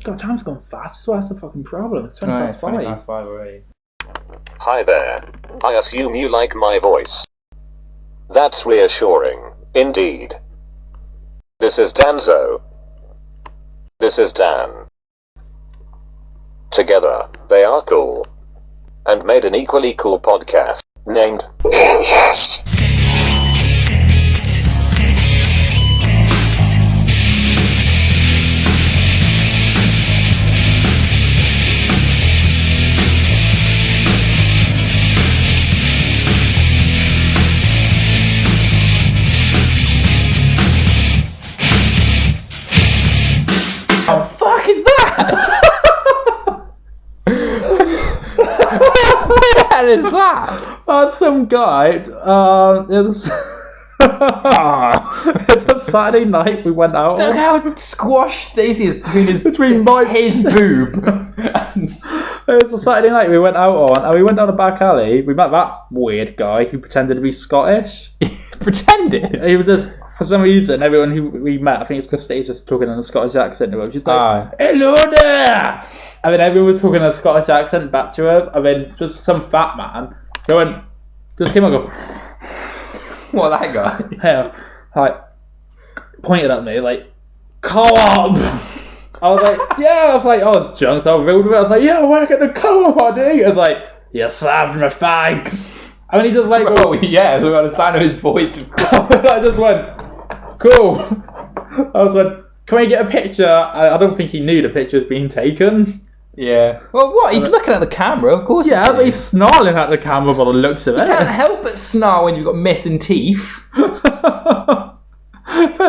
God, time's gone fast. So that's the fucking problem. It's 20 past 20 5. past 5 already. Hi there. I assume you like my voice. That's reassuring, indeed. This is Danzo. This is Dan. Together, they are cool. And made an equally cool podcast, named Dancast. What the fuck is that? What the hell is that? That's some guy. It was it's a Saturday night. We went out. Look how squashed Stacey is between his boob. It was a Saturday night we went out on, and we went down a back alley. We met that weird guy who pretended to be Scottish. Pretended? He was just, for some reason, everyone who we met, I think it's because Stacey was talking in a Scottish accent to her. She's like, "Hello there!" I mean, everyone was talking in a Scottish accent back to her. I mean, just some fat man. So I went, just came and go, what, that guy? yeah, like, pointed at me, like, co-op! I was like, yeah, I was drunk, so I was real with it. I was like, yeah, I work at the co-op, I do. I was like, you serve me fags. I mean, he just like, oh, yeah, look at the sound of his voice. I just went, cool. I was like, can we get a picture? I don't think he knew the picture was being taken. Yeah. Well, what? He's looking at the camera, of course. Yeah, but he's snarling at the camera by the looks of it. You can't help but snarl when you've got missing teeth. Fair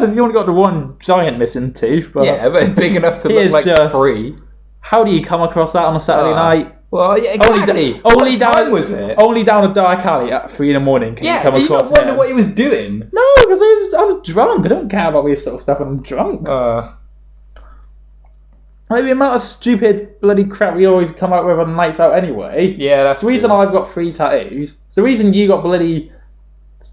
if you only got the one giant missing tooth, but yeah, but it's big enough to look like just 3. How do you come across that on a Saturday night? Well, yeah, exactly. Only what down, time was it? Only down a dark alley at 3 a.m. Can you come do you across not wonder what he was doing? No, because I was drunk. I don't care about this sort of stuff when I'm drunk. Like the amount of stupid bloody crap we always come out with on nights out anyway. Yeah, that's the reason true. I've got 3 tattoos. It's the reason you got bloody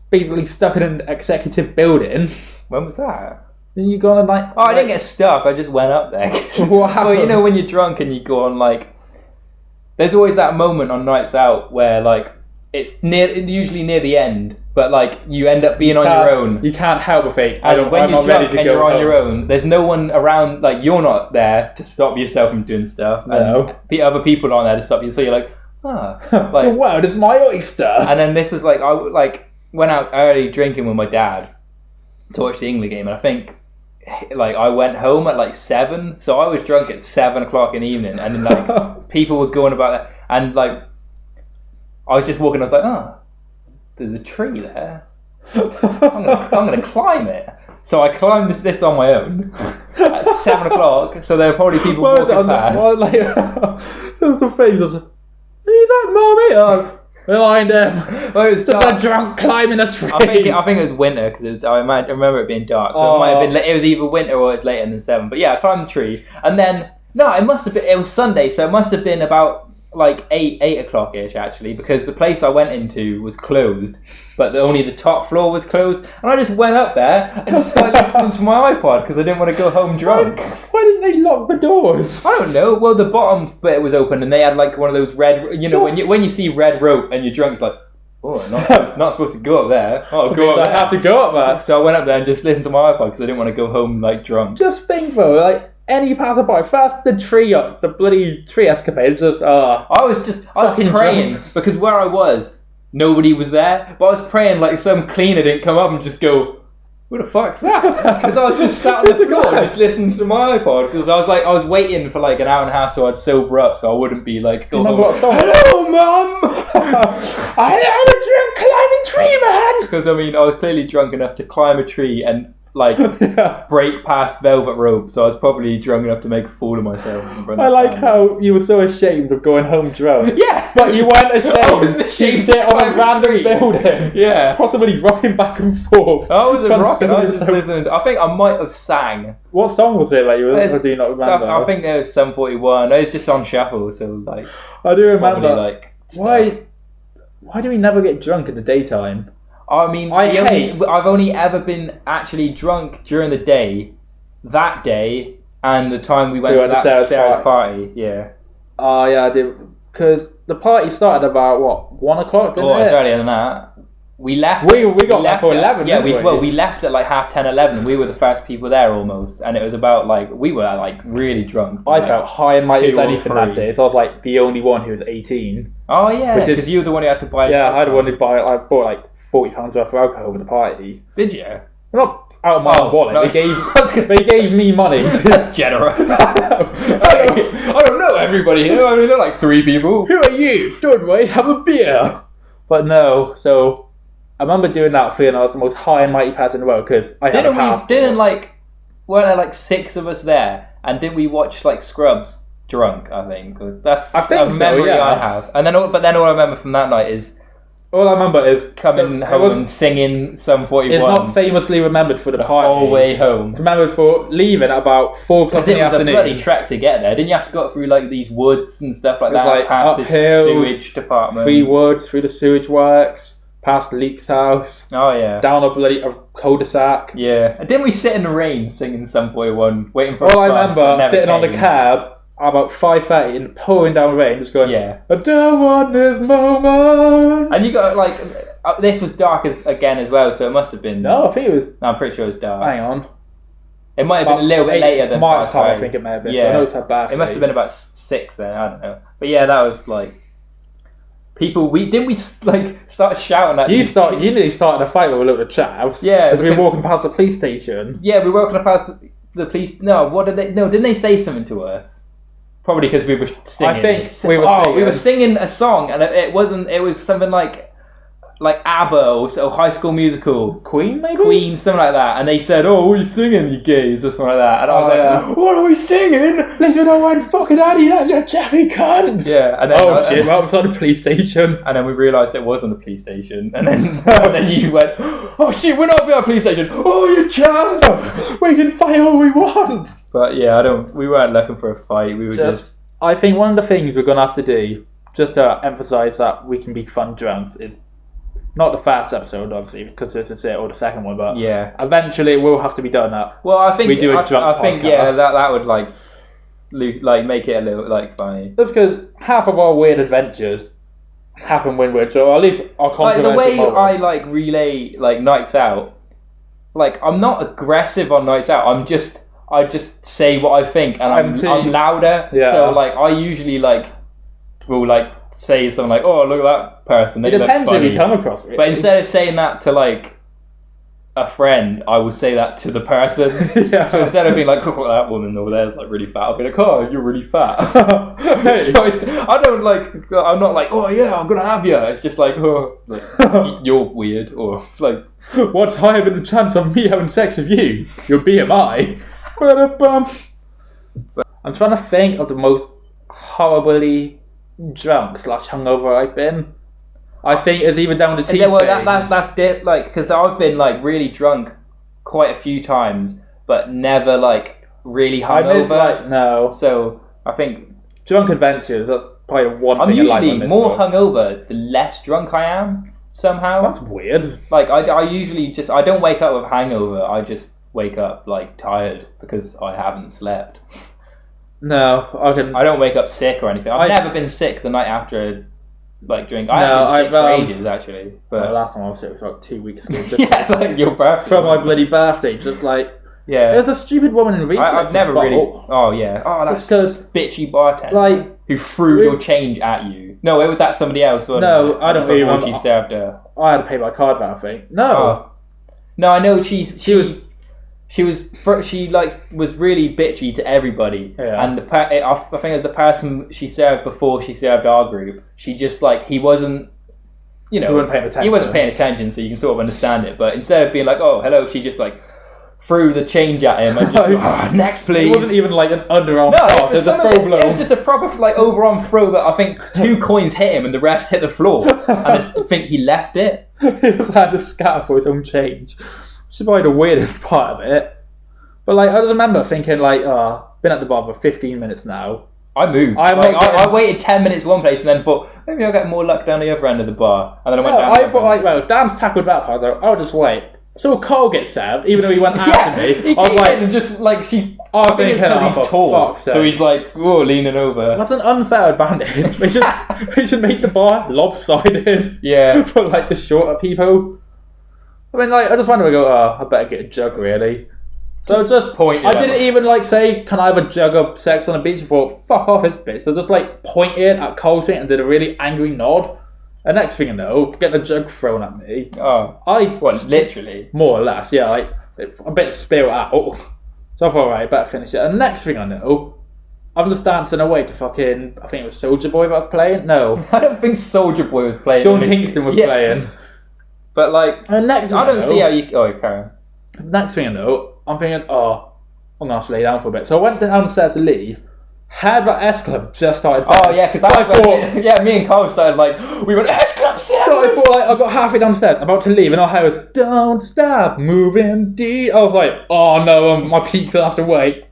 basically stuck in an executive building. When was that? Then you go on a night. Oh, I didn't get stuck. I just went up there. What happened? Well, you know when you're drunk and you go on like. There's always that moment on nights out where like it's usually near the end, but like you end up being on your own. You can't help but think. When you're drunk and you're on your own, there's no one around. Like you're not there to stop yourself from doing stuff. No. And other people aren't there to stop you. So you're like, like the world is my oyster. And then this was like I went out early drinking with my dad to watch the England game, and I think. Like I went home at like 7, so I was drunk at 7 o'clock in the evening, and then like people were going about that, and like I was just walking. I was like, oh, there's a tree there. I'm gonna climb it. So I climbed this on my own at 7 o'clock. So there were probably people walking past. There was a thing. There was, are you that mommy? Behind him. Well, it was just a drunk climbing a tree. I think it was winter because I remember it being dark. So it might have been. It was either winter or it was later than 7. But yeah, I climbed the tree, and then it must have been. It was Sunday, so it must have been about like 8 o'clock ish actually, because the place I went into was closed, but only the top floor was closed, and I just went up there and just started listening to my iPod because I didn't want to go home drunk. Why didn't they lock the doors? I don't know. Well, the bottom bit was open, and they had like one of those red. You know, when you see red rope and you're drunk, it's like, oh, not supposed to go up there. Oh, go up there. I have to go up there. So I went up there and just listened to my iPod because I didn't want to go home like drunk. Just think though, like. Any passerby, first the tree up, the bloody tree escapade, just I was praying because where I was, nobody was there. But I was praying like some cleaner didn't come up and just go, "Who the fuck's that?" Because I was just sat on the floor just listening to my iPod because I was waiting for like an hour and a half so I'd sober up so I wouldn't be like, "Hello, mum, I'm a drunk climbing tree man." Because I mean I was clearly drunk enough to climb a tree and. Like break past velvet rope, so I was probably drunk enough to make a fool of myself. I like how you were so ashamed of going home drunk. Yeah, but you weren't ashamed. I wasn't ashamed to sit on a random building. Yeah, possibly rocking back and forth. I wasn't rocking. I was just listening. I think I might have sang. What song was it? Like you were, or do you not remember? I think it was Sum 41. It was just on shuffle, so like. I do remember. Probably, like why do we never get drunk in the daytime? I mean, I've only ever been actually drunk during the day, that day, and the time we went to that Sarah's party. Yeah. Oh, yeah, I did. Because the party started about, what, 1 o'clock, didn't it? It's earlier than that. We left. We got there for 11, yeah, didn't we? we left at like 10:30, 11. We were the first people there almost. And it was about like, we were like really drunk. I like, felt high and mighty as 2 or anything 3. that day. So I was like the only one who was 18. Oh, yeah. Which is- Because you were the one who had to buy Yeah, I had one who I bought like £40 worth of alcohol for the party. Did you? Not out of my own wallet. no. They gave me money. That's generous. I don't know everybody here. I mean, they're like 3 people. Who are you? Don't worry, have a beer. But no, so I remember doing that feeling I was the most high and mighty person in the world because I had a passport. Weren't there like 6 of us there? And didn't we watch like Scrubs drunk? I think that's a memory I have. And then, all I remember from that night is all I remember is coming home and singing Sum 41. It's not famously remembered for the party. Whole way home. It's remembered for leaving at about 4 o'clock in the afternoon. It was a bloody trek to get there. Didn't you have to go through like these woods and stuff like that? Like past this sewage department. Through woods, through the sewage works, past Leek's house. Oh yeah. Down a cul-de-sac. Yeah. And didn't we sit in the rain singing Sum 41, waiting for All a I bus remember sitting on the cab about 5:30 and pouring down rain, just going, I don't want this moment. And you got like, this was dark again as well, so it must have been. No, I think it was. No, I'm pretty sure it was dark. Hang on. It might have been a little bit later than March time. I think it may have been. Yeah, I know it's her birthday. It must have been about 6 then. I don't know. But yeah, that was like. People, didn't we like start shouting at you? You nearly started a fight with a little chavs. Yeah, we were walking past the police station. Yeah, we were walking past the police. No, what did they? No, didn't they say something to us? Probably because we were singing. I think we were. Singing. We were singing a song, and it wasn't. It was something like ABBA or High School Musical, Queen, maybe Queen, something like that. And they said, "Oh, what are you singing, you gays?" or something like that. And I was like, "What are we singing?" Listen, I went fucking Addy, that's your chaffy cunt. Yeah, and then shit, well, I was on the police station, and then we realised it was on the police station, and then you went, "Oh shit, we're not at the police station." Oh, you chavs, we can fight all we want. But yeah, we weren't looking for a fight. We were just. I think one of the things we're gonna have to do, just to emphasise that we can be fun drunk, is. Not the first episode, obviously, because this is it, or the second one, but eventually it will have to be done that. Well, I think we do a drunk podcast. that would like make it a little like funny. That's because half of our weird adventures happen when we're drunk, or at least our controversial the way moment. I like relay like nights out. Like I'm not aggressive on nights out. I just say what I think, and I'm louder. Yeah. So like I usually will say something like, "Oh, look at that person." It depends if you come across it. But instead of saying that to like a friend, I will say that to the person. Yeah. So instead of being like, "Oh, that woman over there is like really fat," I'll be like, "Oh, you're really fat." Hey. So I'm not like, "Oh yeah, I'm gonna have you." It's just like, "Oh, you're weird," or like, "What's higher than the chance of me having sex with you? Your BMI." I'm trying to think of the most horribly drunk / hungover I've been. I think it's even down to teeth. Well, that's because I've been like really drunk quite a few times, but never like really hungover. No. So I think drunk adventures. That's probably one. I'm thing usually I like more hungover the less drunk I am. Somehow. That's weird. Like I usually I don't wake up with hangover. I just wake up like tired because I haven't slept. No, I don't wake up sick or anything. I've never been sick the night after like drink. I haven't been sick for ages actually. But the last time I was sick was like 2 weeks ago. Yeah, like your birthday. From my bloody birthday, just like there's a stupid woman in Reflex. I've never really. Oh yeah. Oh, that's because bitchy bartender who threw your change at you. No, it was at somebody else. No, I don't really remember. She served her. I had to pay by card that I think. No. No, I know she was really bitchy to everybody, and I think it was the person she served before she served our group. She just he wasn't, he wasn't paying attention, so you can sort of understand it. But instead of being like, "Oh, hello," she just threw the change at him and just next please. It wasn't even like an underarm throw. It was a throw blow. It was just a proper overarm throw that I think 2 coins hit him and the rest hit the floor, and I think he left it. He was had to scatter for his own change. Which is probably the weirdest part of it. But I remember thinking been at the bar for 15 minutes now. I moved. I waited 10 minutes one place and then thought maybe I'll get more luck down the other end of the bar. And then I went down. I thought Dan's tackled that part. I'll just wait. So Cole gets served, even though he went after me. He came in and just she I was I think it's thinking, because oh, he's for tall, fuck's so sake. he's like, whoa, leaning over. That's an unfair advantage. We should make the bar lopsided Yeah. for like the shorter people. I mean, like, I just wanted to go, I better get a jug, really. So just point it I didn't at- even like say, can I have a jug of sex on the beach? I thought, fuck off this bitch. So just like pointed at Cold Street and did a really angry nod. And next thing you know, get the jug thrown at me. Oh. What, literally? More or less, yeah, like a bit spilled out. So I thought, right, better finish it. And next thing I know, I'm just dancing away to fucking, I think it was Soldier Boy that was playing. No, I don't think Soldier Boy was playing. Sean Kingston was playing. But like, And next thing I don't know, see how you. Oh, Karen. Next thing I know, I'm thinking, I'm gonna have to lay down for a bit. So I went downstairs to leave. Had that S Club just started. Oh yeah, because that's so when me and Cole started like we went S Club So I thought, like, I got halfway downstairs, about to leave, and all I heard was, don't stop moving D. I was like, oh no, my peaks will have to wait.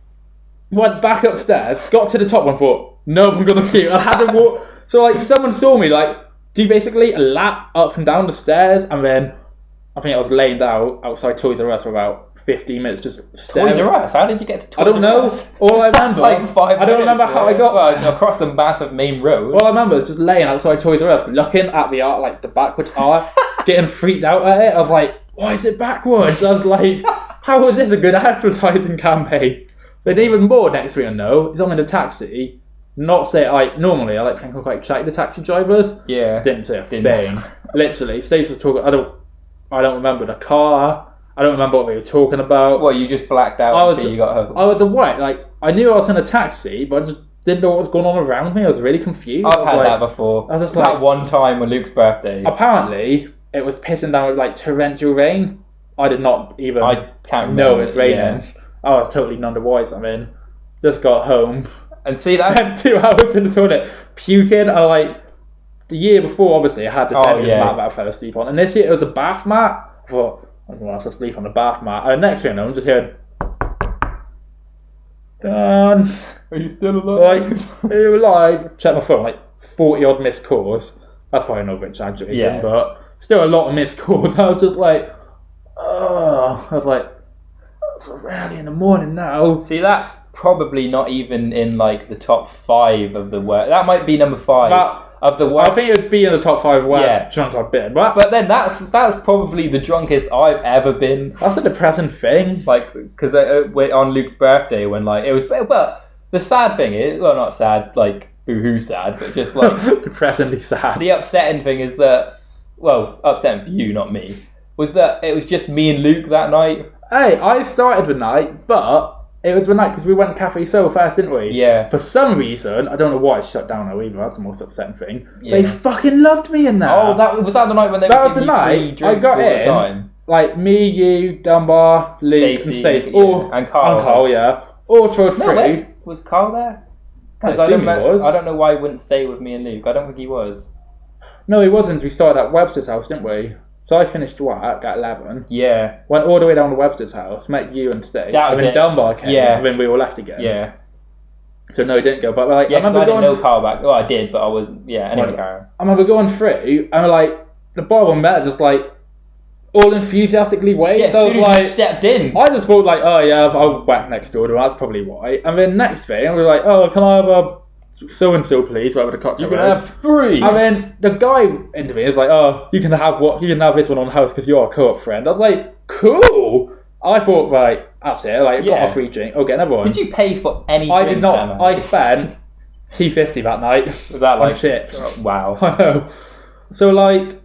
Went back upstairs, got to the top one, thought, nope, I'm gonna puke. I had to walk. So like, someone saw me like do basically a lap up and down the stairs, and then I think I was laying down outside Toys R Us for about 15 minutes, just staring. Toys R Us. How did you get to Toys I don't know. R Us? All I That's remember, like 5 I don't remember minutes how I away. got. Well, it's across the massive main road. All I remember is just laying outside Toys R Us, looking at the art, like the backwards art, getting freaked out at it. I was like, why is it backwards? I was like, how is this a good advertising campaign? But even more, next thing I know, is I'm in a taxi. Not say, like, normally I like think I'm quite excited to taxi drivers. Yeah. Didn't say a thing. Literally, Stacey was talking, I don't remember the car. I don't remember what we were talking about. Well, you just blacked out until you got home. I was awake. Like, I knew I was in a taxi, but I just didn't know what was going on around me. I was really confused. I've had that before. I was just that like, one time on Luke's birthday. apparently, it was pissing down with like torrential rain. I did not even I can't know remember. it's raining. Yeah. I was totally none the wise. I mean, just got home, And see that? spent 2 hours in the toilet puking. I like the year before, obviously, I had the dentist mat that I fell asleep on, and this year it was a bath mat. I thought, I don't want to sleep on the bath mat. And next thing I know, I'm just hearing, Dan, Are you still alive? like, are you alive? Check my phone, like 40 odd missed calls. That's probably not a bit exaggerating, Yeah. but still a lot of missed calls. I was just like, I was like, it's early in the morning now. See, that's probably not even in like the top 5 of the worst. That might be number 5 of the worst. I think it would be in the top 5 worst Yeah. drunk I've been. But But then that's probably the drunkest I've ever been. that's a depressing thing. Like, because on Luke's birthday, when like it was, well, the sad thing is, well, not sad, like boo-hoo sad, but just like Depressingly sad. the upsetting thing is that, well, upsetting for you, not me, was that it was just me and Luke that night. Hey, I started the night, but it was the night because we went to Cafe Soul first, didn't we? Yeah. For some reason, I don't know why it shut down though either. That's the most upsetting thing. Yeah. They fucking loved me in that. Oh, that was that the night when they That were was the giving you free night drinks I got all the in. time. Like me, you, Dunbar, Luke, Stacey, and Stacey, yeah. all And Carl. yeah, all tried No, free. wait, was Carl there? Because I I don't assume he was. I don't know why he wouldn't stay with me and Luke. I don't think he was. No, he wasn't. We started at Webster's house, didn't we? So I finished work at 11. Yeah. Went all the way down to Webster's house, met you and Stacey. That was and then it. Dunbar came, Yeah. and then we all left again. Yeah. So no, he didn't go. But like, Yeah, I because remember I didn't going. know Carl back. Well, I did, but I wasn't. Yeah, anyway, Right. Karen. I remember going through, and like the bar we met, just like all enthusiastically waved. Yeah, as I soon was as like, you stepped in. I just thought like, oh yeah, I'll whack next door. That's probably why. And then next thing, I was like, oh, can I have a so and so, please? Whatever the cocktail. You can have 3. And then the guy into me is like, oh, you can have this one on the house because you're a co-op friend. I was like, cool. I thought, right, that's it. Like, Yeah. got a free drink. I'll get another one. Did you pay for any I drinks did not. that I night? spent $2.50 that night. Was that on like chips? Oh, wow. I know. So like,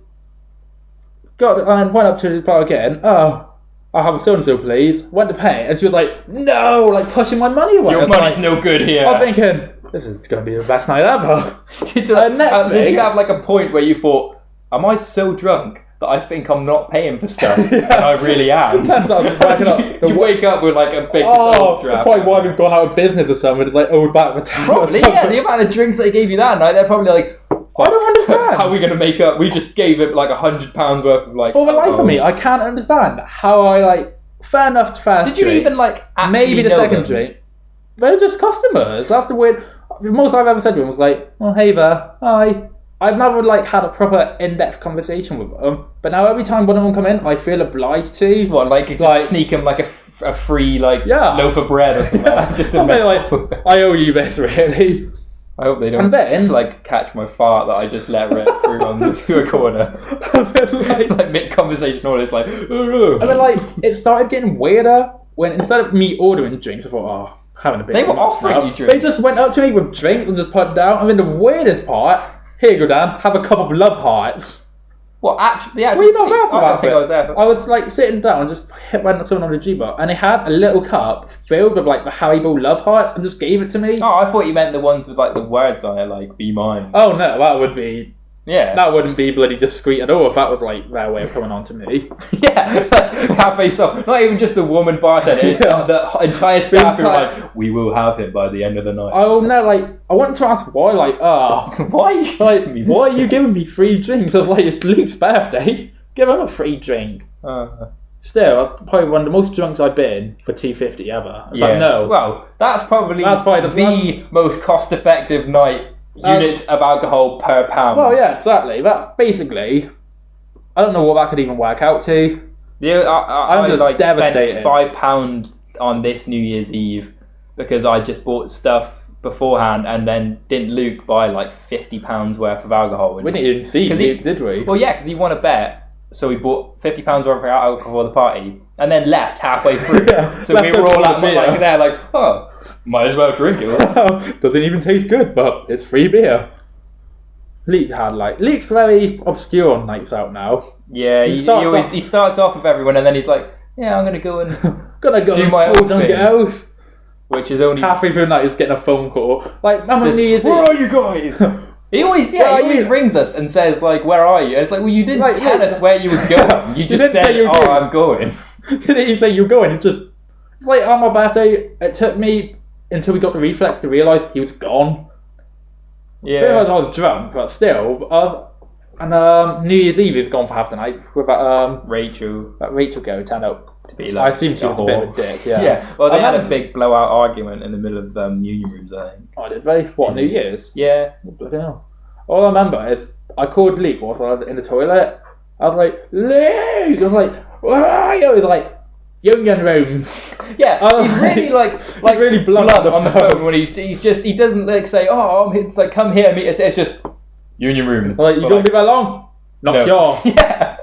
went up to the bar again. Oh, I'll have a so and so, please. Went to pay, and she was like, no, like pushing my money away. I Your was money's like, no good here. I was thinking, this is going to be the best night ever. did next did thing- you have like a point where you thought, am I so drunk that I think I'm not paying for stuff? And I really am. Turns out I was just waking up. You wake up with like a big Oh, overdraft. that's probably why we've gone out of business or something. It's like owed back with time. Probably, yeah. The amount of drinks they gave you that night, they're probably like, I don't understand. how are we going to make up? We just gave it like £100 worth of like. For the life oh. of me, I can't understand how I like. Fair enough to first Did you drink. even like actually Maybe the know second them? drink. They're just customers. That's the weird. The most I've ever said to them was like, "Oh, hey there, hi." I've never like had a proper in-depth conversation with them. But now every time one of them come in, I feel obliged to. What, like, you just Like- sneak them like a a free Yeah. loaf of bread or something. Just I'll be like, I owe you this, really. I hope they don't And then- catch my fart that I just let rip through on the recorder. And then, Like mid-conversation, all it's like... and then, it started getting weirder when instead of me ordering drinks, I thought, oh, having a bit They too were much offering now. you drinks. They just went up to me with drinks and just put it down. And then the weirdest part, here you go, Dan, have a cup of love hearts. Well, actually, the actual Were you not speech, there for I that don't think bit? I was there. For... I was sitting down and just went someone on the G-bar, and they had a little cup filled with the Haribo love hearts and just gave it to me. Oh, I thought you meant the ones with the words on it, be mine. Oh no, that wouldn't be bloody discreet at all if that was their way of coming on to me. Yeah, cafe song. Not even just the woman bartender. It's the entire staff who are we will have him by the end of the night. Oh no, I wanted to ask why, why? Why are you giving me free drinks? I was like, it's Luke's birthday. Give him a free drink. Still, that's probably one of the most drunks I've been for $2.50 ever. No. Well, that's probably the most cost-effective night. Units of alcohol per pound. Well, yeah, exactly. That basically, I don't know what that could even work out to. Yeah, I'm just devastated. Spent £5 on this New Year's Eve because I just bought stuff beforehand, and then didn't Luke buy £50 worth of alcohol? We didn't even see it, did we? Well, yeah, because he won a bet, so we bought £50 worth of alcohol for the party, and then left halfway through. So we were all oh. Might as well drink it. Doesn't even taste good, but it's free beer. Luke's very obscure on nights out now. Yeah, he starts off with everyone, and then he's like, "Yeah, I'm gonna go and do my own thing." Girls. Which is only halfway through the night, he's getting a phone call. New Year's where are you guys? He always rings us and says where are you? And it's well, you didn't tell us where you were going. You just said, I'm going. You didn't even say you were going. It's on my birthday. It took me until we got the reflex to realise he was gone. Yeah. I realised I was drunk, but still. And New Year's Eve is gone for half the night with Rachel. That Rachel girl turned out to be I assume she was a bit of a dick. Yeah. Yeah. Well, they had a big blowout argument in the middle of union rooms, I think. Oh, did they? What, New Year's? Yeah. Bloody hell. All I remember is I called Luke whilst I was in the toilet. I was like, Luke! I was like, where are you? He was like, Union rooms. Yeah, he's really he's really blunt on the phone when he doesn't say, oh, it's come here, meet us. It's just Union rooms. You gonna be there long? Not sure. Yeah.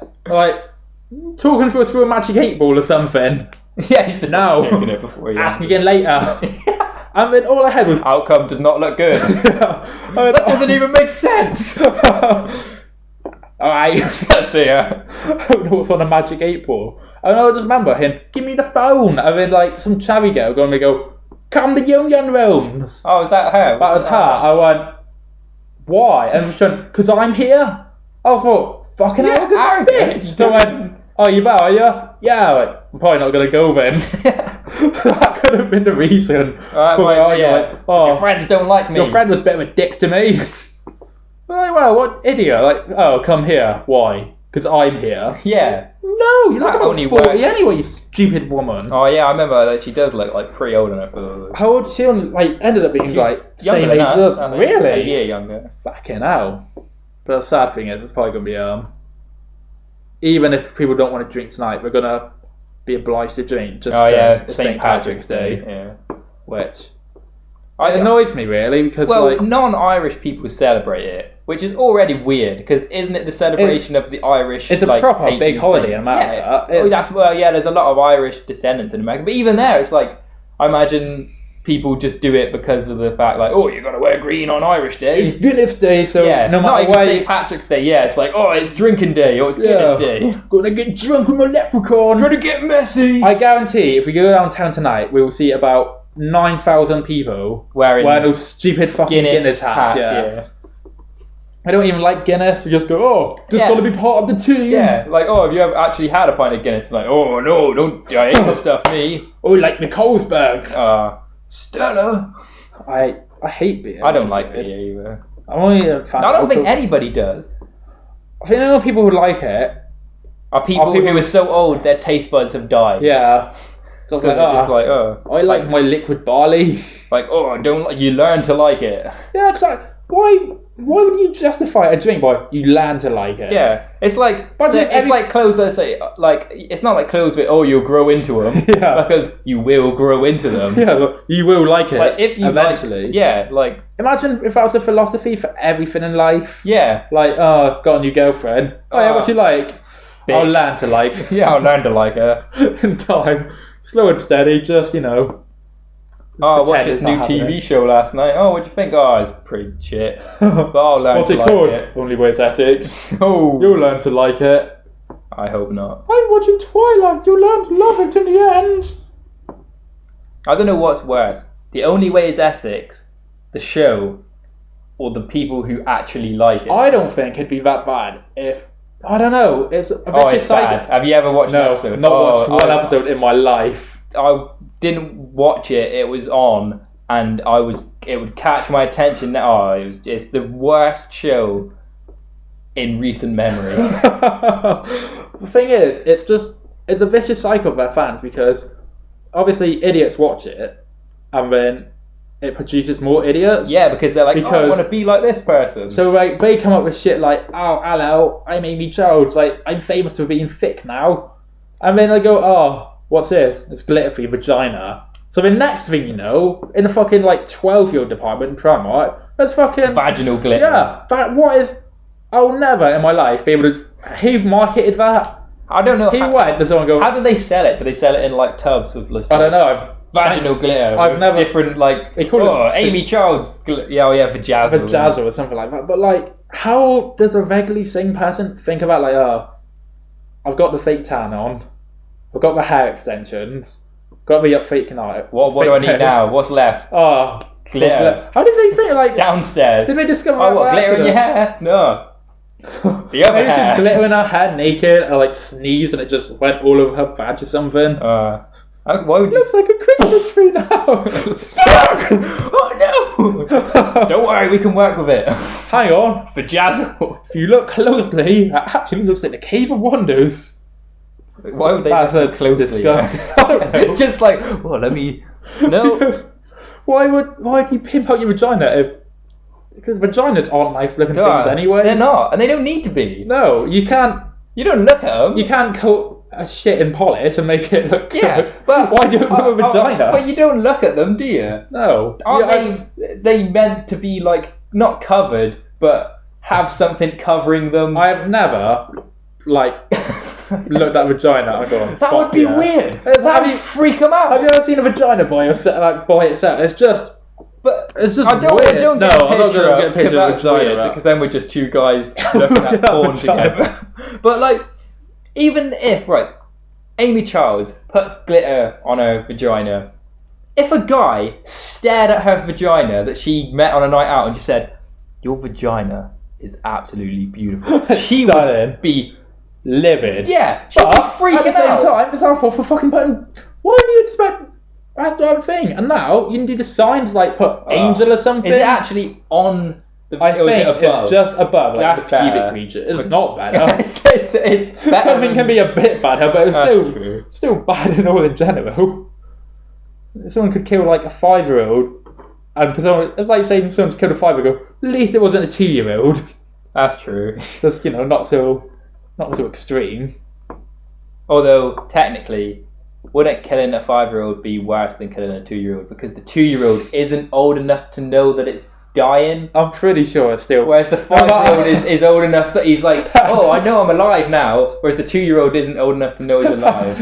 Talking through a magic 8-ball or something. Yeah, he's just taking it before he ask me again later. And then all I had was outcome does not look good. That doesn't even make sense. Alright. See ya. I don't know what's on a magic 8-ball. And I just remember him, give me the phone. And then some chavvy girl going to go, come to Union Rooms. Oh, is that her? That was her. I went, why? And she went, because I'm here. I thought, fucking hell, look at that bitch. So I went, oh, you better, are you? Yeah, I went, I'm probably not going to go then. That could have been the reason. Your friends don't like me. Your friend was a bit of a dick to me. Well, what idiot? Come here. Why? Because I'm here. Yeah. No, you're not only 40 anyway, you stupid woman. Oh yeah, I remember that she does look pretty old enough for. How old? She ended up being same age as us. Really? A year younger. Fucking hell. But the sad thing is, it's probably gonna be even if people don't want to drink tonight, we're gonna be obliged to drink. Just it's St. Patrick's Day. Yeah. Which it annoys me really because non-Irish people celebrate it, which is already weird because isn't it the celebration of the Irish? It's a proper big holiday in America. There's a lot of Irish descendants in America, but even there, it's I imagine people just do it because of the fact you got to wear green on Irish Day. It's Guinness Day, so no matter not even what. St. Patrick's Day. Yeah, it's it's drinking day or it's Guinness Day. Gonna get drunk with my leprechaun. Gonna get messy. I guarantee, if we go downtown tonight, we will see about 9,000 people wearing those stupid fucking Guinness hats. Yeah. I don't even like Guinness. We just go, gotta be part of the team. Yeah, have you ever actually had a pint of Guinness? Oh no, don't I hate the stuff, me. Oh, like the Carlsberg. Stella. I hate beer. I don't like beer either. I'm only a fan. I don't think anybody does. I think the only people who like it are people who are so old their taste buds have died. Yeah. So they're I like my liquid barley. You learn to like it. Yeah, exactly. why would you justify a drink by you learn to like it? Yeah, it's like But it's like clothes that say like it's not like clothes with you'll grow into them Yeah. because you will grow into them. Yeah, but you will like it Like if you eventually. like Imagine if that was a philosophy for everything in life. yeah, Like, got a new girlfriend. Oh yeah, what you like? I'll bitch. learn to like yeah, I'll learn to like her. in time. Slow and steady, just, Oh, I watched pretend this it's new not TV happening. show last night. Oh, what'd you think? Oh, it's pretty shit. But I'll learn What's to it like called? it. Only way it's Essex. Oh, You'll learn to like it. I hope not. I'm watching Twilight. You'll learn to love it in the end. I don't know what's worse. The Only Way is Essex, the show, or the people who actually like it. I don't think it'd be that bad if... I don't know. It's a Oh, vicious it's bad. cycle. Have you ever watched an No, episode? not watched one I- episode in my life. I didn't watch it. It was on, and it would catch my attention. Oh, it's the worst show in recent memory. The thing is, it's a vicious cycle of their fans because obviously idiots watch it and then it produces more idiots. Yeah, because they're like, I Because- want to be like this person. So like they come up with shit like, oh hello, I'm Amy Childs, like I'm famous for being thick now. And then they go, oh, what's this? It's glitter for your vagina. So the next thing you know, in the fucking like 12-year-old department in Primark, there's fucking Vaginal glitter. yeah, I'll never in my life be able to. He marketed that. I don't know. He went to someone go. How do they sell it? Do they sell it in like tubs with like I don't know. vaginal glitter? I've with never- different like. They call it- Amy Childs. Vajazzle. Vajazzle or something like that. But like, how does a regularly sane person think about like, I've got the fake tan on, I've got the hair extensions, got the fake night. What do I need now? What's left? Oh, Glitter. How did they think like? Downstairs. Did they discover? Oh, that what, by glitter in your accident? hair? No. The other Maybe hair. she's glitter in her hair, naked, or like sneezed and it just went all over her badge or something. Why would you? Looks like a Christmas tree now. Oh no! Don't worry, we can work with it. Hang on. Vajazzle. If you look closely, it actually looks like the Cave of Wonders. Why would they That's look a closely? disgusting- I don't know. Just like, oh, let me. No. Because why do you pimp out your vagina because vaginas aren't nice looking things anyway. They're not, and they don't need to be. No, you can't. You don't look at them. You can't coat a shit in polish and make it look Yeah, good. but why do it with a vagina? But you don't look at them, do you? No. Aren't they meant to be like not covered, but have something covering them? I've never like looked at a vagina and gone. That would be weird. That Have would you- freak them Have out. you ever seen a vagina by itself? It's just But It's just I don't weird. get No, a I'm not picture gonna up, get a picture of that's vagina weird, up. because then we're just two guys looking at Looking at porn vagina. together. But like, even if Amy Childs puts glitter on her vagina, if a guy stared at her vagina that she met on a night out and just said, "Your vagina is absolutely beautiful," she Stunning. would be livid. she'd be freaking at the same out. time, it's our fault for fucking putting. Why do you expect that's the other thing? And now you can do the signs like put angel or something. Is it actually on the? I or is think it above? it's just above, like That's the pubic better. region. It's not better. it's better Something than- can be a bit better, but it's That's still true. still bad in all in general. Someone could kill like a 5-year-old, and it's like saying someone's killed a 5-year-old. At least it wasn't a 2-year-old. That's true. Just not so extreme. Although technically, wouldn't killing a 5-year-old be worse than killing a 2-year-old? Because the 2-year-old isn't old enough to know that it's dying. I'm pretty sure it's still. Whereas the 5-year-old is old enough that he's like, oh, I know I'm alive now. Whereas the 2-year-old isn't old enough to know he's alive.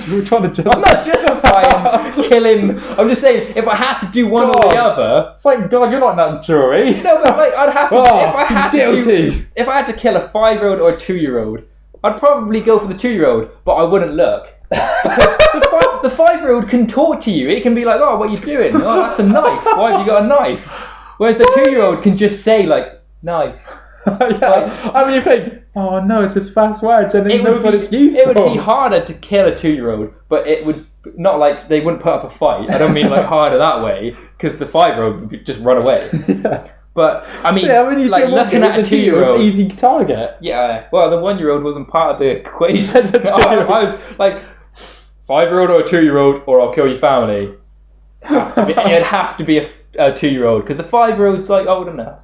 You're trying to I'm not justifying killing. I'm just saying, if I had to do one or the God. other. Thank God you're not in that jury. No, but like, I'd have to. Oh, if I had guilty. if I had to kill a 5-year-old or a 2-year-old, I'd probably go for the 2-year-old, but I wouldn't look. Because the 5-year-old can talk to you. It can be like, oh, what are you doing? Oh, that's a knife. Why have you got a knife? Whereas the 2-year-old can just say like, knife. Yeah. I mean, you think, oh no, it's his fast words, and he It knows would what it's be, used it would for. be harder to kill a 2-year-old, but it would not like they wouldn't put up a fight. I don't mean like harder that way, because the 5-year-old would just run away. Yeah. But I mean, You like say one looking thing, at a it's 2-year-old, 2-year-old. easy target. Yeah, well, the 1-year-old wasn't part of the equation. The 2-year-old. I was like, 5-year-old or a 2-year-old, or I'll kill your family. It'd have to be a 2-year-old, because the 5-year-old's like old enough.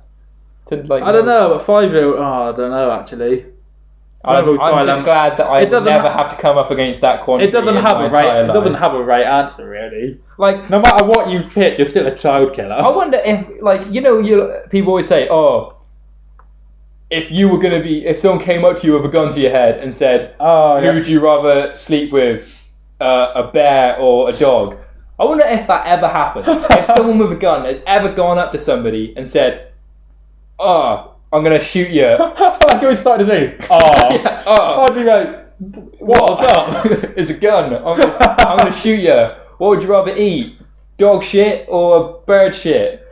I don't know, but 5-year-old... Oh, I don't know, actually. I'm just glad that I never have to come up against that quantity. It doesn't have a right. It doesn't have a right answer, really. Like, no matter what you pick, you're still a child killer. I wonder if, like, people always say, "Oh, if someone came up to you with a gun to your head and said, who would you rather sleep with, a bear or a dog?" I wonder if that ever happened. If someone with a gun has ever gone up to somebody and said, "Oh, I'm gonna shoot you." Like we started to say, I'd be like, what's up? It's a gun. I'm gonna shoot you. What would you rather eat? Dog shit or bird shit?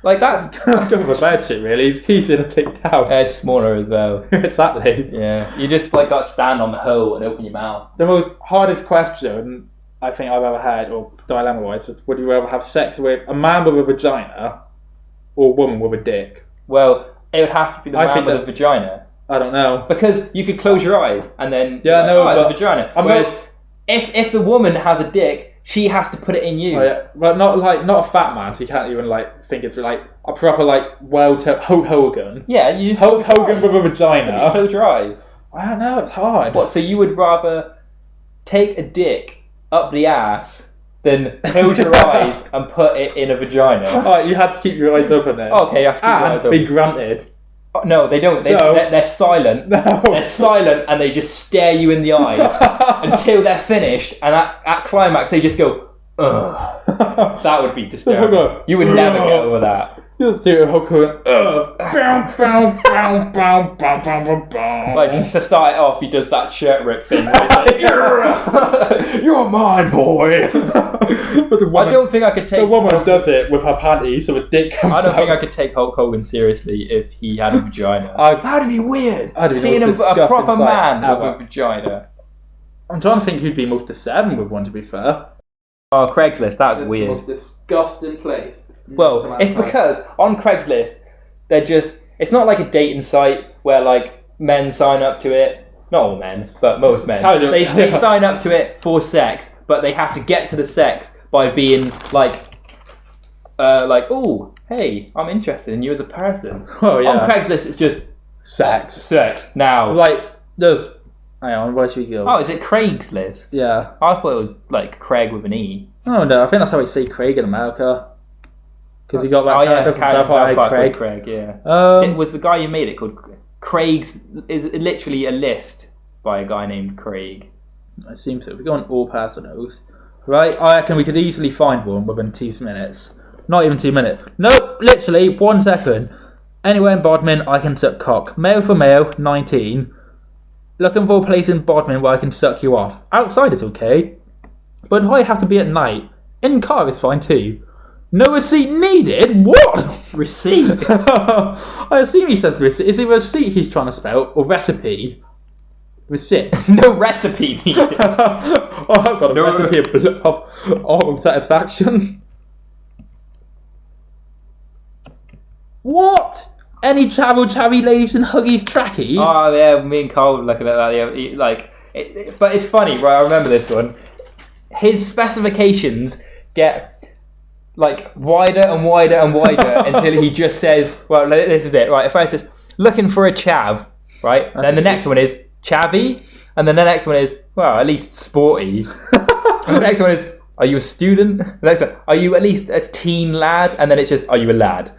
Like that's go with a bird shit, really. It's easier to take down. It's smaller as well. Exactly. Yeah. You just got to stand on the hole and open your mouth. The most hardest question I think I've ever had, or dilemma-wise, was: would you rather have sex with a man with a vagina or a woman with a dick? Well, it would have to be the man with a vagina. I don't know. Because you could close your eyes and then... Yeah, no, it's a vagina. Whereas, if the woman has a dick, she has to put it in you. Oh, yeah. But not a fat man, so you can't even think it's like a proper Hulk Hogan. Yeah, you just... Hulk Hogan with a vagina. You close your eyes. I don't know, it's hard. What, so you would rather take a dick up the ass than close your eyes and put it in a vagina? Oh, you have to keep your eyes open then. Okay, you have to keep your eyes open. Be grunted. Oh, no, they don't. They're silent. No. They're silent and they just stare you in the eyes until they're finished. And at climax, they just go, ugh. That would be disturbing. You would never get over that. You'll see a Hulk Hogan. Like, to start it off, he does that shirt rip thing where he's like, you're mine, boy. I don't think I could take... The woman does it with her panties, so a dick comes out. I don't think I could take Hulk Hogan seriously if he had a vagina. That'd be weird. Seeing a proper man with a vagina. I'm trying to think who'd be most disturbing with one, to be fair. Oh, Craigslist, that's weird. It's the most disgusting place. Well, it's because on Craigslist, it's not like a dating site where like men sign up to it. Not all men, but most men. They sign up to it for sex, but they have to get to the sex by being like, oh, hey, I'm interested in you as a person. Oh yeah. On Craigslist, it's just sex. Now, hang on, where should we go? Oh, is it Craigslist? Yeah. I thought it was like Craig with an E. Oh no, I think that's how we say Craig in America. Because he got that character from Craig, yeah. It was the guy who made it called Craig's. Is literally a list by a guy named Craig. It seems so. We go on all personals. Right, I reckon we could easily find one within 2 minutes. Not even 2 minutes. Nope, literally 1 second. Anywhere in Bodmin, I can suck cock. Male for male, 19. Looking for a place in Bodmin where I can suck you off. Outside is okay. But if I have to be at night, in car is fine too. No receipt needed? What? Receipt? I assume he says receipt. Is it receipt he's trying to spell, or recipe? Receipt. No recipe needed. I've got a recipe of satisfaction. What? Any travel ladies and huggies trackies? Oh yeah, me and Cole were looking at that. Yeah, but it's funny, right? I remember this one. His specifications get like wider and wider and wider until he just says, well, this is it, right? If I says, looking for a chav, right? And then the next one is chavvy, and then the next one is, well, at least sporty. And the next one is, are you a student? The next one, are you at least a teen lad? And then it's just, are you a lad?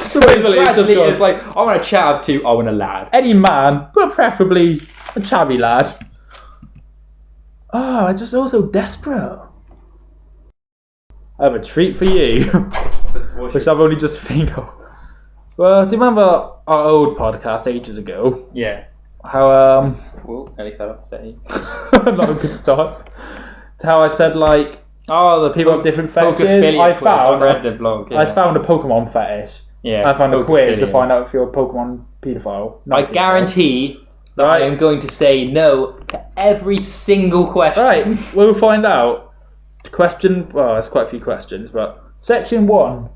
So it's like, I want a chav to, I want a lad. Any man, but preferably a chavvy lad. Oh, I'm just also desperate. I have a treat for you, which I've only just think of. Well, do you remember our old podcast ages ago? Yeah. How Whoa, nearly fell off the stage. Not a good start. How I said the people have different fetishes. I found the blog. Yeah. I found a Pokemon fetish. Yeah. I found a quiz to find out if you're a Pokemon paedophile. I guarantee that I am going to say no to every single question. Right, we'll find out. Question, well, there's quite a few questions, but section 1.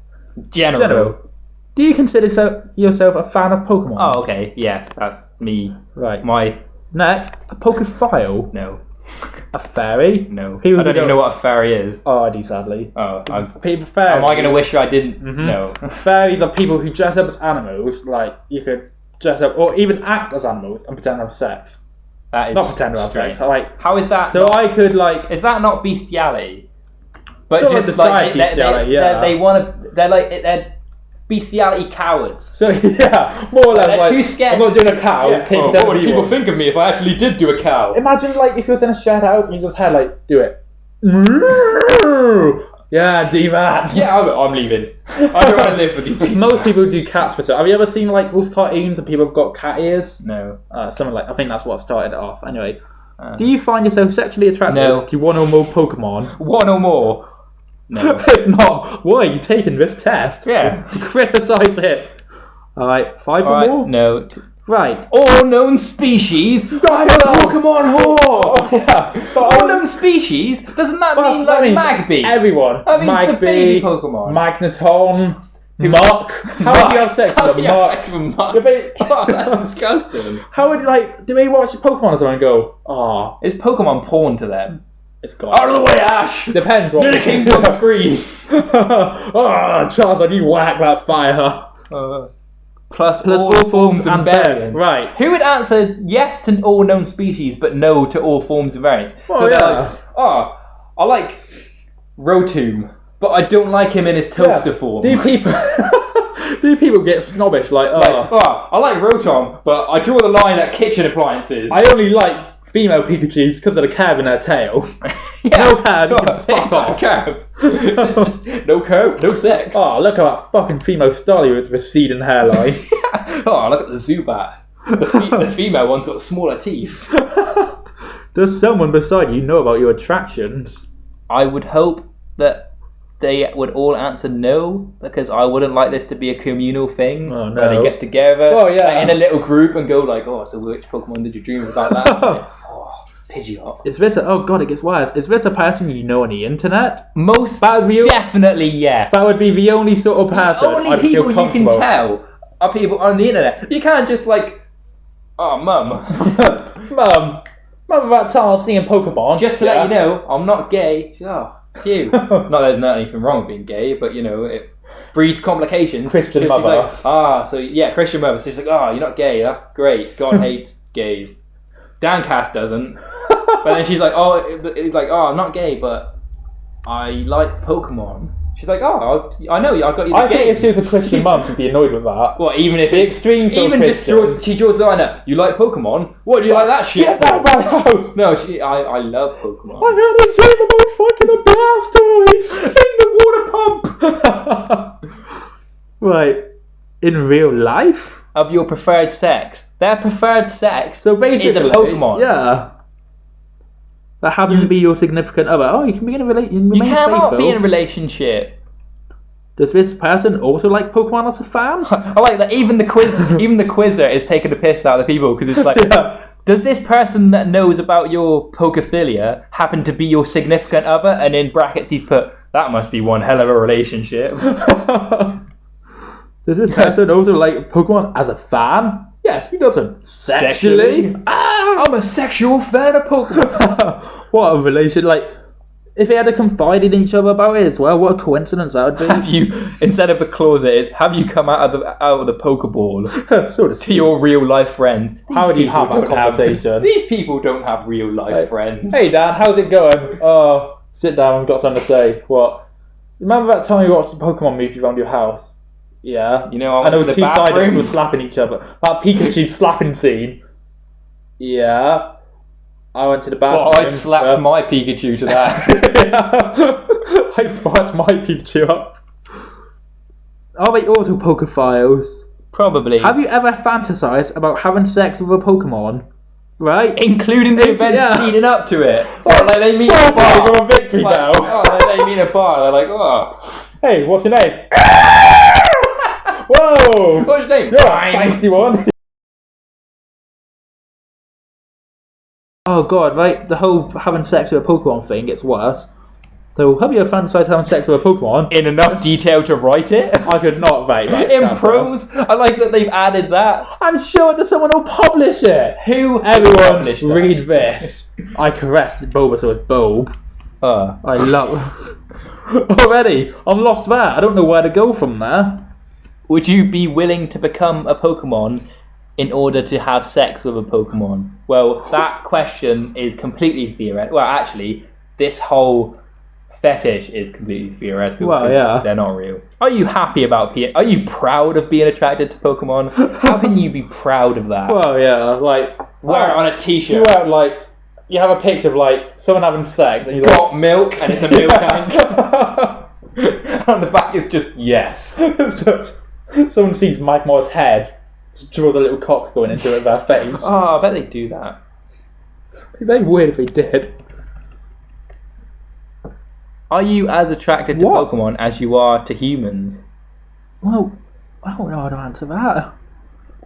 General. Do you consider yourself a fan of Pokemon? Oh, okay. Yes, that's me. Right. My... Next, a Pokephile? No. A fairy? No. People I don't even know what a fairy is. Oh, I do, sadly. Oh, People, fairies. am I going to wish I didn't? Mhm. No. Fairies are people who dress up as animals. Like, you could dress up, or even act as animals and pretend to have sex. That is Not pretend to have strange. sex. Like, how is that? so not, I could, like... is that not bestiality? But Sort of just decide like bestiality, yeah. they want to. They're bestiality cowards. So, yeah, more or less, They're like, too scared. I'm not doing a cow. Yeah. Can't Oh, pretend what to would be people one. think of me if I actually did do a cow? Imagine, like, if you was in a shed house and you just had, like, do it. Yeah, do that. Yeah, I'm leaving. I don't want to live with these people. Most people do cats for sex. Have you ever seen, like, those cartoons and people have got cat ears? No. Something like, I think that's what started it off. Anyway, do you find yourself sexually attracted No. to one or more Pokemon? One or more? No. If not, why are you taking this test? Yeah. Criticise it. Alright, 5 or Alright, more? no. Right. All known species. Right, Pokemon whore. Yeah. All known species. Doesn't that mean that like means Magby? Everyone. That means the Magby, baby Pokemon. Magneton, Muck. How would you have sex How with do a you have Muck? sex with a Muck? Your baby- Oh, that's disgusting. How would you, like, do we watch Pokemon or something and go, oh, Is Pokemon porn to them? it's gone. Out of the way, Ash! Depends what. You're the king on screen. Oh, Charizard, you whack that fire. Plus all forms and variants. Right. Who would answer yes to all known species, but no to all forms and variants? Well, so they're yeah. like, oh, I like Rotom, but I don't like him in his toaster form. Do people get snobbish like, oh, Like, oh, I like Rotom, but I draw the line at kitchen appliances. I only like female Pikachus because of the curve in their tail. Yeah. No curve, you can Oh, fuck off. Curve. Just no curve, no sex. Oh, look at that fucking female Starly with receding hairline. Oh, look at the Zubat. The female one's got smaller teeth. Does someone beside you know about your attractions? I would hope that they would all answer no, because I wouldn't like this to be a communal thing Oh, no. where they get together Oh, yeah. like, in a little group and go like, oh, so which Pokemon did you dream about last night? Oh, Pidgeot. Is this oh god, it gets worse. Is this a person you know on the internet? Most That would be, definitely yes. that would be the only sort of person Only I'd people feel you can comfortable. tell are people on the internet. You can't just like, oh, mum. Mum, remember that time I was seeing Pokemon? Just to let you know, I'm not gay. She's, oh, cute. Not that there's not anything wrong with being gay, but you know, it breeds complications. Christian She's mother. like, so yeah, Christian mother. So she's like, you're not gay. That's great. God hates gays. Dancast doesn't. But then she's like, he's like, I'm not gay, but I like Pokemon. She's like, I know, I got you the I think game. if she was a Christian mum, she'd be annoyed with that. What, even if The extreme sort of even just Christian. she draws the line up. You like Pokemon? What do you like that shit? Get out of my house! No, I love Pokemon. I had a dream about fucking a bath toys in the water pump. Right, in real life. Of your preferred sex. Their preferred sex So basically, is a Pokemon. Yeah. That happens to be your significant other. Oh, you can be in a relationship. You cannot be in a relationship. Does this person also like Pokemon as a fan? I like that. Even the quizzer is taking the piss out of the people because it's like, Yeah. does this person that knows about your pokophilia happen to be your significant other? And in brackets, he's put, that must be one hell of a relationship. Does this person also like Pokemon as a fan? Yes, he doesn't. Sexually? Ah! I'm a sexual fan of Pokemon. What a relation! Like, if they had to confide in each other about it as well, what a coincidence that would be. Have you, instead of the clause it is, have you come out of the Pokeball Sort of. to your real life friends? How would you have that These people don't conversation? These people don't have real life friends. Hey Dan, how's it going? Oh, sit down, I've got something to say. What? Remember that time we watched the Pokemon movie around your house? Yeah. You know, I and went those to the two siders bathroom. were slapping each other. That Pikachu slapping scene. Yeah. I went to the bathroom. Well, I slapped my Pikachu to that. Yeah. I sparked my Pikachu up. Are they also Pokephiles? Probably. Have you ever fantasized about having sex with a Pokemon? Right? Including the events Yeah. leading up to it. Like they meet a bar. You're a victory Like, now. they meet a bar. They're like, oh. Hey, what's your name? Whoa! What's your name? You're a Fine. feisty one. Oh god, right? The whole having sex with a Pokemon thing gets worse. So, have you ever fantasized having sex with a Pokemon? In enough detail to write it? I could not write that. In prose? I like that they've added that. And show it to someone who'll publish it. Who Everyone, published that? read this. I correct Bulbasaur with Bulb. I love... Already, I'm lost there. I don't know where to go from there. Would you be willing to become a Pokemon in order to have sex with a Pokemon? Well, that question is completely theoretical. Well, actually, this whole fetish is completely theoretical. Well, yeah. They're not real. Are you happy about Are you proud of being attracted to Pokemon? How can you be proud of that? Well, yeah, like... Wear it on a t-shirt. You wear, like... You have a picture of, like, someone having sex, and you got milk, and it's a milk tank. On the back is just, yes. Someone sees Mike Moore's head, just draws a little cock going into it with their face. Oh, I bet they do that. It'd be very weird if they did. Are you as attracted to Pokemon as you are to humans? Well, I don't know how to answer that.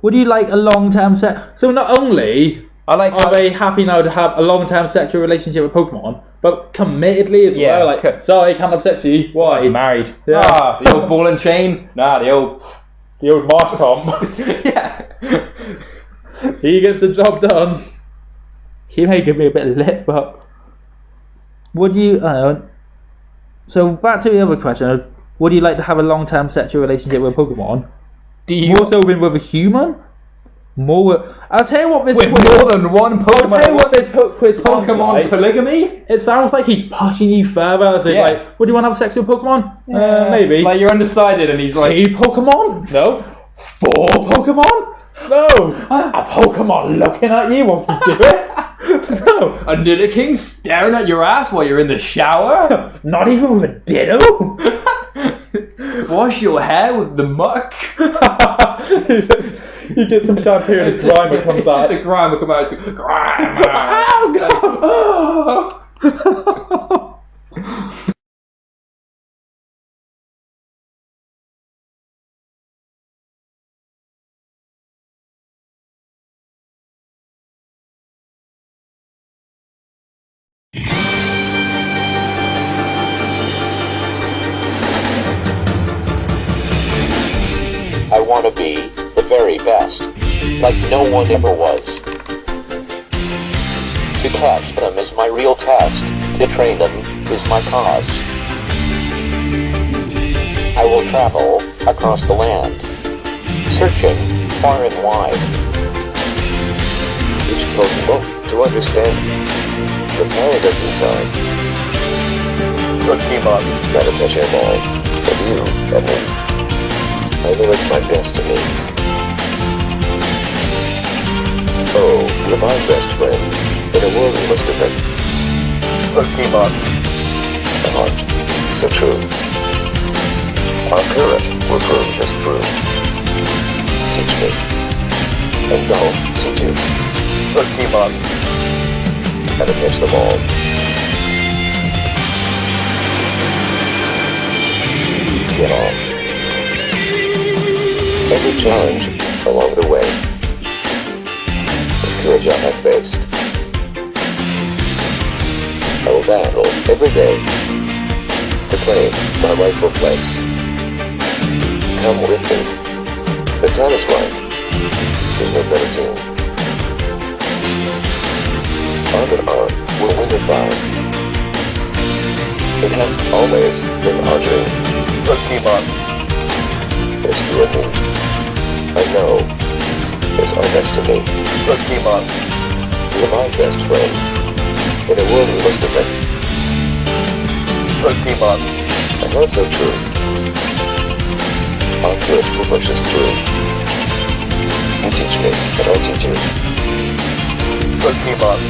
Would you like a long-term sex... So not only are they happy now to have a long-term sexual relationship with Pokemon, but committedly as well? Like, sorry, can't have sex with you. Why? Married. Yeah. Ah, the old ball and chain? Nah, the old Mars Tom. Yeah. He gets the job done. He may give me a bit of lip, but... Would you... So back to the other question of, would you like to have a long-term sexual relationship with a Pokemon? More so than with a human? I'll tell you what this with more than one Pokemon. I'll tell you what this quiz Pokemon like. Polygamy? It sounds like he's pushing you further. So like, would you want to have sex with Pokemon? Maybe. Like you're undecided and he's like... 3 Pokemon? No. 4 Pokemon? No. A Pokemon looking at you whilst you do it? No. A Nidoking staring at your ass while you're in the shower? Not even with a Ditto? Wash your hair with the muck? You get some shampoo and his Grimer comes out. The Grimer comes out. It's like, Grimer! Oh, God! I want to be the very best, like no one ever was. To catch them is my real test, to train them is my cause. I will travel across the land, searching far and wide. Each Pokemon to understand the paradise inside. Pokemon gotta catch them all, as you and me. I know it's my destiny. Oh, you're my best friend. In a world we must defend. Pokemon. My heart, so true. Our courage will prove us through. Teach me. And I'll teach you. Pokemon. Gotta catch them all. Get on. Every challenge along the way, the courage I have faced. I will battle every day to claim my rightful place. Come with me. The time is right. There's no better team. Arm in arm, we'll win the fight. It has always been our dream. Pokemon. It's you and me. I know it's our destiny. Pokemon, you're my best friend. In a world we must defend. Pokemon, I know it's so true. Our courage will push us through. You teach me, and I'll teach you. Pokemon.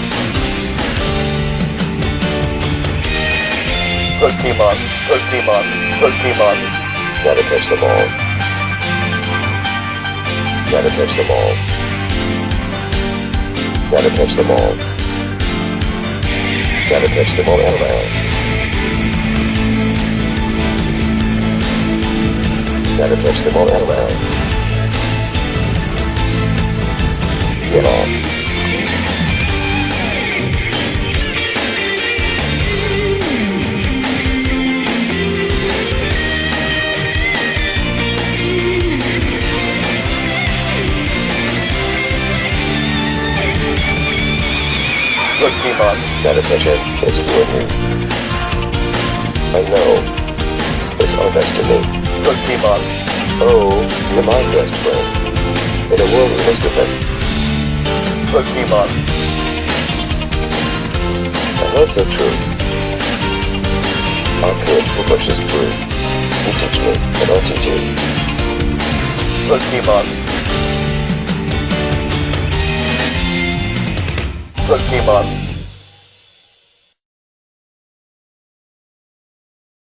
Pokemon, Pokemon, Pokemon. Gotta catch them all. Gotta catch them all. Gotta catch them all. Gotta catch them all around. Gotta catch them all around. Get on. Pokemon. Meditation is winning. I know. It's our destiny. Pokemon. Oh, you're my best friend. In a world we must defend. Pokemon. And that's so true. Our kid will push us through. You teach me, and I'll teach you. Pokemon. Pokemon.